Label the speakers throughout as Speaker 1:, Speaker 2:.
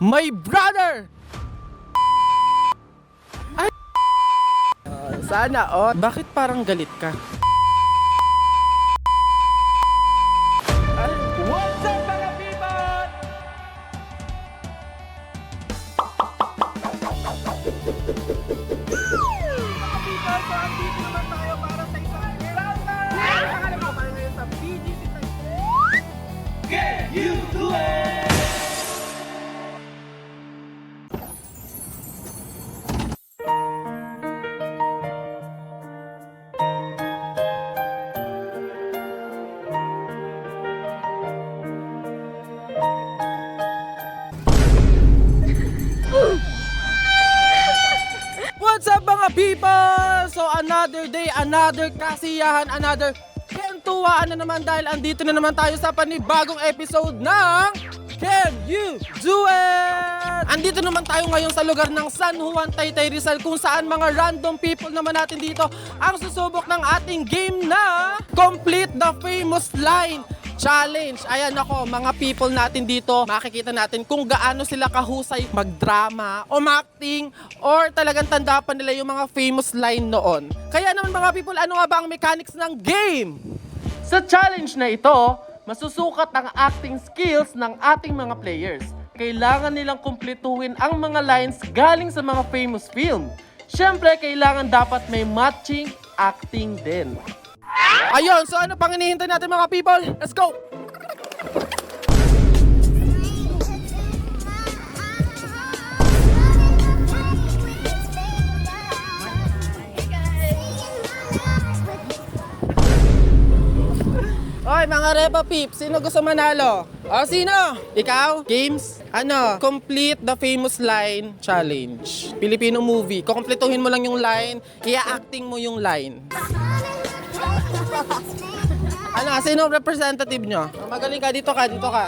Speaker 1: My brother! Ay! Sana all. Bakit parang galit ka? What's up mga people? Mga people, so andito naman tayo para sa isang round. Alam mo, para ngayon sa BGC Get You Do It! What's up mga people? So another day, another kasiyahan, another kentuwaan na naman dahil andito na naman tayo sa panibagong episode ng Can You Do It? Andito naman tayo ngayon sa lugar ng San Juan, Taytay, Rizal kung saan mga random people naman natin dito ang susubok ng ating game na Complete the Famous Line Challenge. Ayan ako, mga people natin dito, makikita natin kung gaano sila kahusay magdrama o acting or talagang tanda pa nila yung mga famous line noon. Kaya naman mga people, ano nga ba ang mechanics ng game? Sa challenge na ito, masusukat ang acting skills ng ating mga players. Kailangan nilang kumpletuhin ang mga lines galing sa mga famous film. Siyempre, kailangan dapat may matching acting din. Ayun, so ano pang hinihintay natin mga people? Let's go! Oy, mga Repa Peeps, sino gusto manalo? O, sino? Ikaw? Games? Ano? Complete the Famous Line Challenge. Filipino movie. Kukumpletuhin mo lang yung line, i-acting mo yung line. Ano, sino representative nyo? Magaling ka, dito ka, dito ka.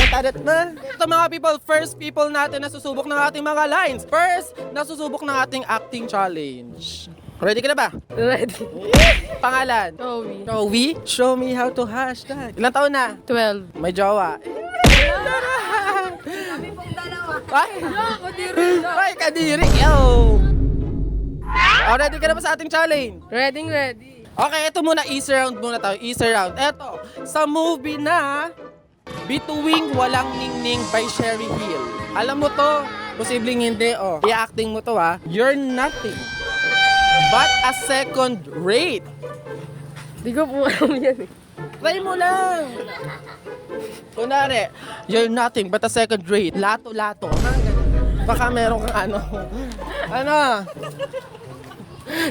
Speaker 1: Tadat na. Ito mga people, first people natin na susubok ng ating mga lines. First, nasusubok ng ating acting challenge. Ready ka na ba?
Speaker 2: Ready.
Speaker 1: Pangalan?
Speaker 2: Joey.
Speaker 1: Joey? Show me how to hashtag. Ilang taon na?
Speaker 2: 12.
Speaker 1: May jowa.
Speaker 2: Kami pong dalawa.
Speaker 1: Ay!
Speaker 2: Kadiri.
Speaker 1: Ay, kadiri! Yo! Ready ka na ba sa ating challenge?
Speaker 2: Ready.
Speaker 1: Okay, ito muna, easy round muna tayo. Easy round. Ito, sa movie na Bituing Walang Ningning by Sherry Hill. Alam mo to, posibleng hindi, oh. I-acting mo to, ha. You're nothing but a second rate.
Speaker 2: Di ko po alam yan eh.
Speaker 1: Try mo lang. Kunwari, you're nothing but a second rate. Lato-lato. Baka meron kang ano. Ano?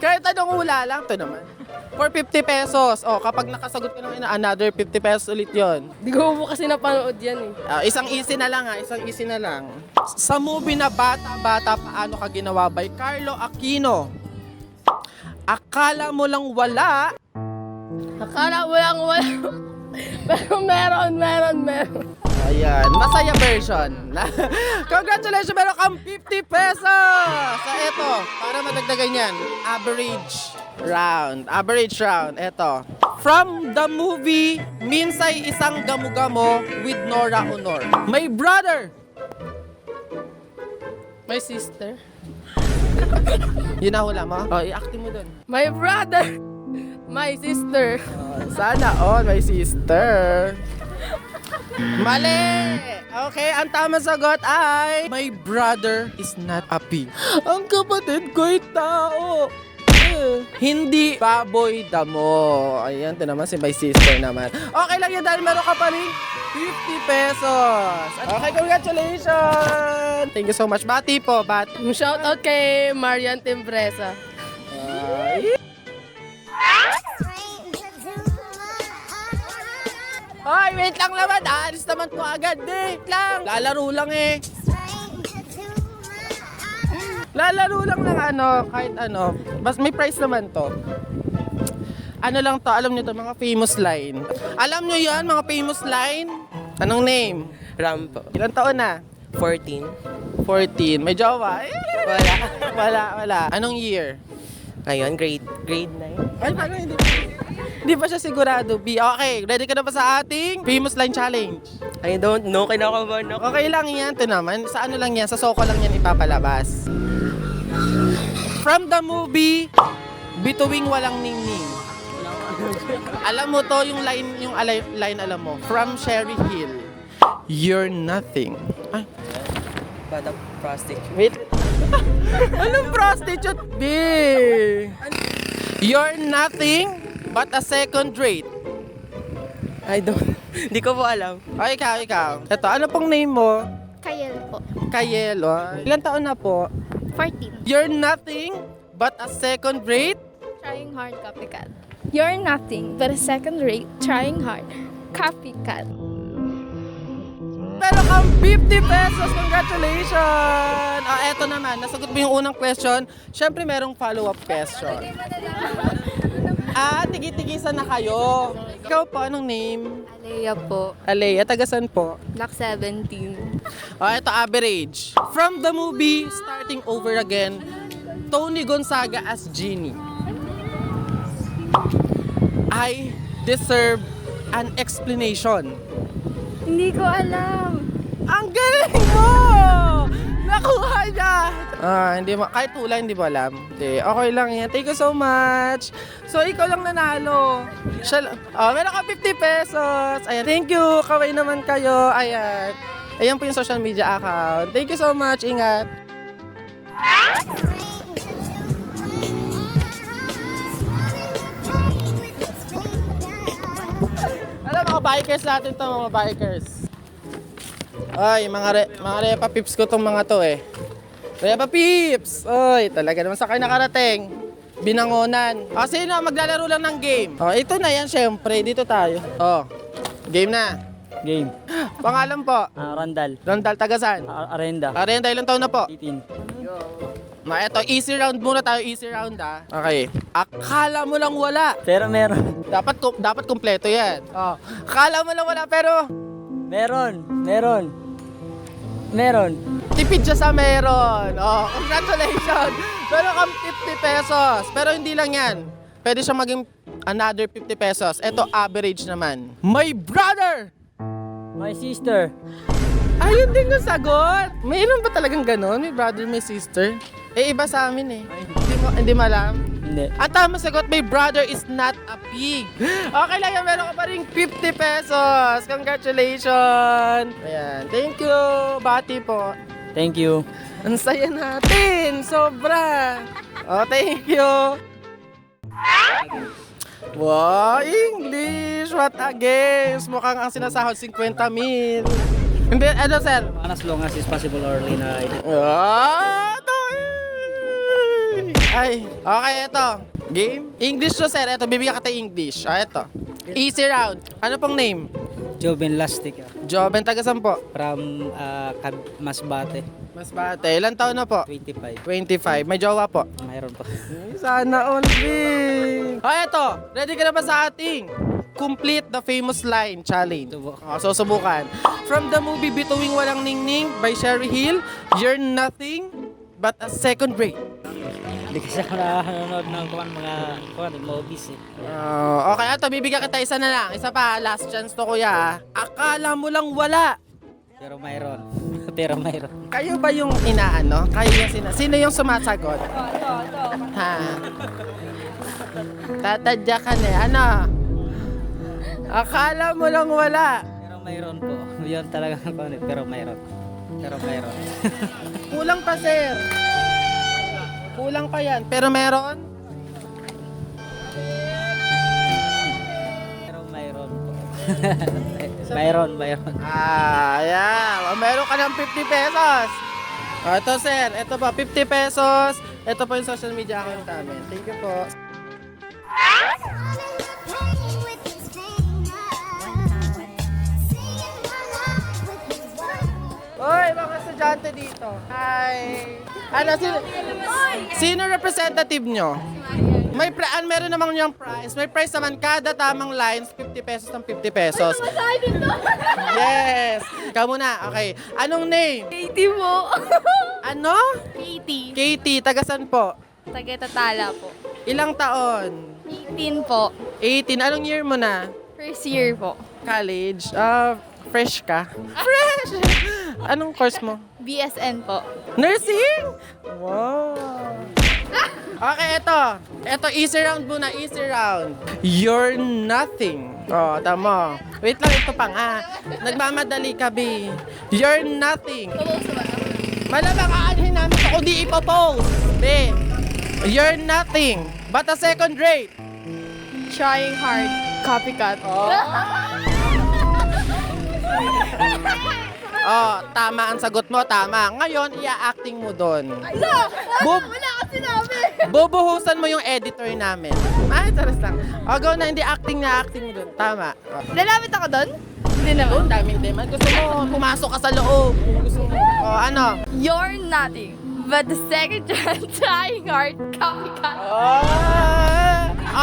Speaker 1: Kahit anong hula lang, to naman. For 50 pesos. O, kapag nakasagot ka ng another 50 pesos ulit yon.
Speaker 2: Di ko po kasi napanood yan eh.
Speaker 1: Isang easy na lang, ha. Isang easy na lang. Sa movie na Bata-Bata, Paano Ka Ginawa by Carlo Aquino. Akala mo lang wala.
Speaker 2: Akala mo lang wala. Pero meron.
Speaker 1: Ayan, masaya version. Congratulations, meron kang 50 pesos! So eto, para madagdagan yan, average round, eto. From the movie, Minsay Isang Gamu-Gamo with Nora Honor. My brother!
Speaker 2: My sister.
Speaker 1: Yun na hula mo? I-acting mo dun.
Speaker 2: My brother. My sister.
Speaker 1: Sana all, my sister. Mali! Okay, ang tamang sagot ay my brother is not a pig. Ang kapatid ko'y tao. Hindi baboy damo. Ayan, ito naman si my sister naman. Okay lang yan dahil meron ka pa rin 50 pesos. Okay, congratulations! Thank you so much. Bati po, bati.
Speaker 2: Shoutout kay Marian Timbresa.
Speaker 1: Ay, wait lang naman. Aalis naman po agad. Wait lang. Lalaro lang eh. Lalaro lang ng ano, kahit ano. Bas may price naman to. Ano lang to, alam niyo to, mga famous line. Alam niyo yan, mga famous line? Anong name?
Speaker 3: Rampo.
Speaker 1: Ilang taon na?
Speaker 3: 14.
Speaker 1: 14. May jowa?
Speaker 3: Wala.
Speaker 1: Wala. Anong year?
Speaker 3: Ngayon, grade 9.
Speaker 1: Ay, paano hindi? Di ba siya sigurado, B? Okay, ready ka na ba sa ating famous line challenge?
Speaker 3: I don't know. Kinakabahan ako.
Speaker 1: Okay lang yan, ito naman. Sa ano lang yan, sa Soko lang yan ipapalabas. From the movie, Bituing Walang Ningning. Alam mo to, yung line alam mo. From Sherry Hill, You're Nothing. Ay,
Speaker 3: Bad up prostitute.
Speaker 1: wait. Anong prostitute, B? You're nothing but a second rate.
Speaker 3: I don't. Hindi ko po alam.
Speaker 1: Ay, ikaw. Ito, ano pong name mo?
Speaker 2: Kayel po.
Speaker 1: Kayel. Oh. Ilan taon na po?
Speaker 2: 14.
Speaker 1: You're nothing but a second rate.
Speaker 2: Trying hard, copycat. You're nothing but a second rate, trying hard, copycat.
Speaker 1: Pero kang 50 pesos. Congratulations! Eto naman. Nasagot mo yung unang question. Siyempre, merong follow-up question. Tigi-tigisan na kayo. Ikaw po, anong name?
Speaker 2: Alea po.
Speaker 1: Alea, tagasan po.
Speaker 2: Black 17.
Speaker 1: Ito, average. From the movie, Starting Over Again, Tony Gonzaga as Genie. I deserve an explanation.
Speaker 2: Hindi ko alam.
Speaker 1: Ang galing mo! Nakuha niya! Hindi mo, kahit hula, hindi mo alam. Hindi, okay lang yan. Thank you so much. So, ikaw lang nanalo. Meron ka 50 pesos. Ayan, thank you. Kaway naman kayo. Ayan. Ayan po yung social media account. Thank you so much. Ingat. Alam, mga bikers natin to, mga bikers. Ay, mga Repa Pips ko tong mga to eh. Repa Pips! Oy, talaga naman sa kayo nakarating. Binangonan. Sino maglalaro lang ng game? Ito na yan syempre. Dito tayo. Game na.
Speaker 4: Game.
Speaker 1: Pangalan po?
Speaker 4: Randall.
Speaker 1: Rondal, tagasan?
Speaker 4: Arenda.
Speaker 1: Arenda, ilang taon na po?
Speaker 4: 18.
Speaker 1: Eto, easy round muna tayo. Easy round Okay. Akala mo lang wala.
Speaker 4: Pero meron.
Speaker 1: Dapat kumpleto yan. Akala mo lang wala pero
Speaker 4: Meron.
Speaker 1: tipid siya sa meron. Congratulations. Pero kang 50 pesos. Pero hindi lang yan. Pwede siya maging another 50 pesos. Ito, average naman. My brother!
Speaker 4: My sister.
Speaker 1: Ayun din yung sagot. Mayroon ba talagang ganon? My brother, my sister? Iba sa amin eh. Hindi mo alam?
Speaker 4: Hindi.
Speaker 1: Ang tama sagot, my brother is not a pig. Okay lang yan, meron ka pa rin 50 pesos. Congratulations. Ayan, thank you. Bati po.
Speaker 4: Thank you.
Speaker 1: Ang saya natin, sobra. Thank you. Wow, English, what a guess. Mukhang ang sinasahod 50 mil. Hindi, ano sir?
Speaker 4: As long as is possible early na.
Speaker 1: Ay, okay, ito. Game? English to sir, ito, bibigyan ka tayo English. Ito. Easy round. Ano pong name?
Speaker 4: Joven Lastic.
Speaker 1: Joben, tagasan po?
Speaker 4: From Masbate.
Speaker 1: Mas bate. Ilan taon na po?
Speaker 4: 25.
Speaker 1: 25. May jowa po?
Speaker 4: Mayroon pa.
Speaker 1: Sana all big. Ito. Ready ka na ba sa ating Complete the Famous Line Challenge? Susubukan. From the movie Bituing Walang Ningning by Sherry Hill, You're Nothing but a Second Rate.
Speaker 4: Hindi kasi ako nanonood ng mga movies eh.
Speaker 1: Okay, ito. Bibigyan kita isa na lang. Isa pa. Last chance to, kuya. Akala mo lang wala.
Speaker 4: Pero mayroon. Pero mayroon.
Speaker 1: Kayo ba yung inaano? Kayo yung sino yung sumasagot? Ha? Tatadya ka na. Ano? Akala mo lang wala.
Speaker 4: Pero mayroon po. Yun talaga ang konit. Pero mayroon.
Speaker 1: Kulang pa, sir. Kulang pa yan. Pero meron?
Speaker 4: Pero mayroon po. Mayroon.
Speaker 1: Ayan. Meron ka ng 50 pesos. Ito, sir. Ito pa, 50 pesos. Ito po yung social media account namin. Thank you po. Hoy, mga estudyante dito. Hi. Ano, sino representative nyo? Meron namang yung prize. May prize naman kada tamang lines, 50 pesos ng 50 pesos. Yes. Ikaw muna. Okay. Anong name?
Speaker 2: Katie po.
Speaker 1: Ano?
Speaker 2: Katie.
Speaker 1: Katie. Tagasan po?
Speaker 2: Tagaytatala po.
Speaker 1: Ilang taon?
Speaker 2: 18 po.
Speaker 1: 18. Anong year mo na?
Speaker 2: First year po.
Speaker 1: College? Fresh ka? Fresh! Anong course mo?
Speaker 2: BSN po.
Speaker 1: Nursing? Wow! Okay, ito easy round muna, easy round. You're nothing. Oh, tama. Wait lang, ito pa nga. Nagmamadali ka, B. You're nothing. Malamang aanhin namin ito kung di ipopost. B. You're nothing but a second rate.
Speaker 2: Trying hard. Copycat.
Speaker 1: Oh, tama ang sagot mo, tama. Ngayon, ia-acting mo doon.
Speaker 2: Wala ka sinabi!
Speaker 1: Bubuhusan mo yung editor namin. Ay, taras lang. O, go na, hindi acting na acting mo doon. Tama.
Speaker 2: Lalapit ako doon? Hindi naman.
Speaker 1: Oh, daming demand. Gusto mo, pumasok ka sa loob. Gusto mo. O, ano?
Speaker 2: You're nothing but the second chance trying hard. Copycat.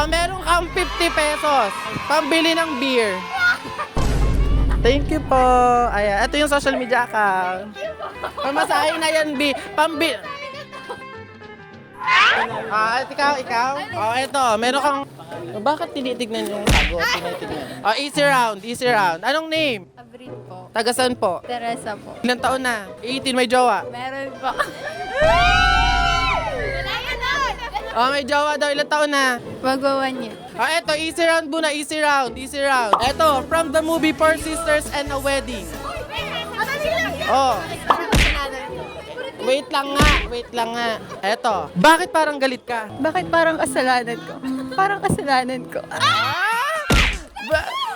Speaker 1: Meron kang 50 pesos. Pambili ng beer. Thank you po. Ayan, ito yung social media account. Pamasahin na yan, B. Ikaw? Ito, meron kang... Bakit tinitignan yung sagot? Tinitignan. Easy round. Anong name?
Speaker 2: Abril po.
Speaker 1: Taga saan po?
Speaker 2: Teresa po.
Speaker 1: Ilang taon na? 18, may jowa.
Speaker 2: Meron po.
Speaker 1: May jowa daw. Ilang taon na?
Speaker 2: Magwa 1 year.
Speaker 1: Ito, easy round muna. Easy round. Ito, from the movie Four Sisters and a Wedding. Wait lang nga. Eto, bakit parang galit ka?
Speaker 2: Bakit parang kasalanan ko? Parang kasalanan ko.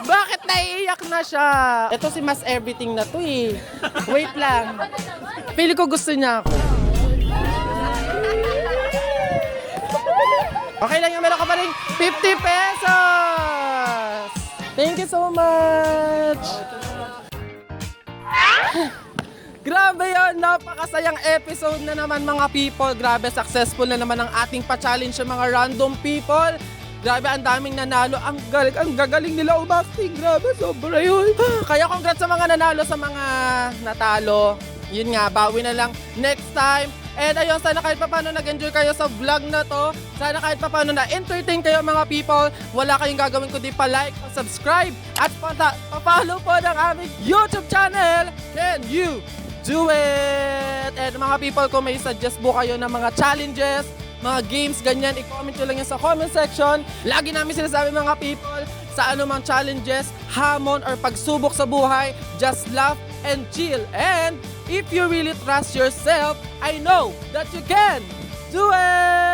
Speaker 1: Bakit naiiyak na siya? Ito si Mas Everything na to eh. Wait lang. Pili ko gusto niya ako. Okay lang yung meron ka pa rin 50 pesos! Thank you so much! Grabe yun! Napakasayang episode na naman mga people. Grabe, successful na naman ang ating pa-challenge sa mga random people. Grabe, ang daming nanalo. Ang gagaling nila umakting. Grabe, sobra yun. Kaya congrats sa mga nanalo, sa mga natalo. Yun nga, bawi na lang next time. And ayun, sana kahit paano nag-enjoy kayo sa vlog na to. Sana kahit paano na-entertain kayo mga people. Wala kayong gagawin kundi pa-like, pa-subscribe, at pa-follow po ng aming YouTube channel. Can you do it? And mga people, kung may suggest po kayo ng mga challenges, mga games, ganyan, i-comment nyo lang yan sa comment section. Lagi namin sinasabi mga people, sa anumang challenges, hamon, or pagsubok sa buhay, just laugh and chill. And if you really trust yourself, I know that you can do it!